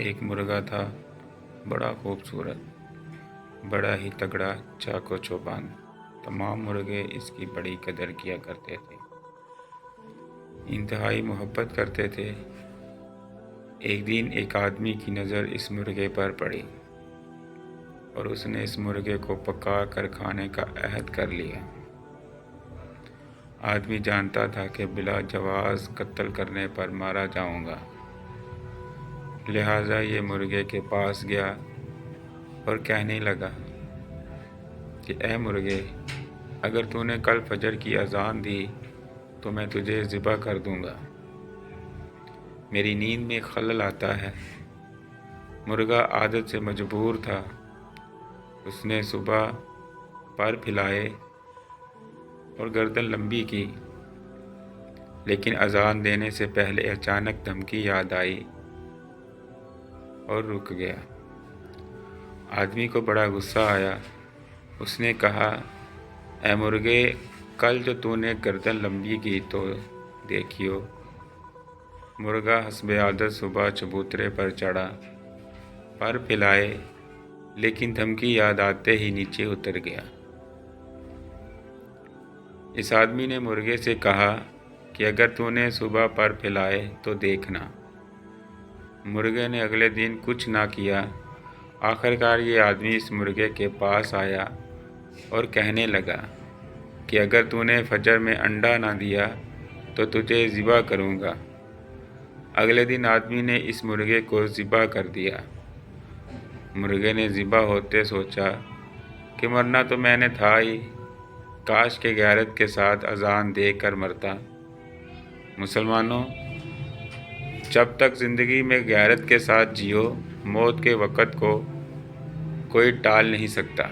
एक मुर्गा था, बड़ा खूबसूरत, बड़ा ही तगड़ा, चाको चौबंद। तमाम मुर्गे इसकी बड़ी कदर किया करते थे, इंतहाई मोहब्बत करते थे। एक दिन एक आदमी की नज़र इस मुर्गे पर पड़ी और उसने इस मुर्गे को पका कर खाने का अहद कर लिया। आदमी जानता था कि बिला जवाज़ कत्ल करने पर मारा जाऊंगा, लिहाजा ये मुर्गे के पास गया और कहने लगा कि ए मुर्गे, अगर तूने कल फजर की अजान दी तो मैं तुझे ज़िबा कर दूंगा। मेरी नींद में खलल आता है। मुर्गा आदत से मजबूर था। उसने सुबह पर फैलाए और गर्दन लंबी की, लेकिन अजान देने से पहले अचानक धमकी याद आई और रुक गया। आदमी को बड़ा गुस्सा आया। उसने कहा, ए मुर्गे, कल जो तूने गर्दन लंबी की तो देखियो। मुर्गा हस्बे आदत सुबह चबूतरे पर चढ़ा, पर फैलाए, लेकिन धमकी याद आते ही नीचे उतर गया। इस आदमी ने मुर्गे से कहा कि अगर तूने सुबह पर फैलाए तो देखना। मुर्गे ने अगले दिन कुछ ना किया। आखिरकार ये आदमी इस मुर्गे के पास आया और कहने लगा कि अगर तूने फजर में अंडा ना दिया तो तुझे ज़िबा करूँगा। अगले दिन आदमी ने इस मुर्गे को ज़िबा कर दिया। मुर्गे ने ज़िबा होते सोचा कि मरना तो मैंने था ही, काश के गैरत के साथ अजान दे कर मरता। मुसलमानों, जब तक ज़िंदगी में गैरत के साथ जियो, मौत के वक़्त को कोई टाल नहीं सकता।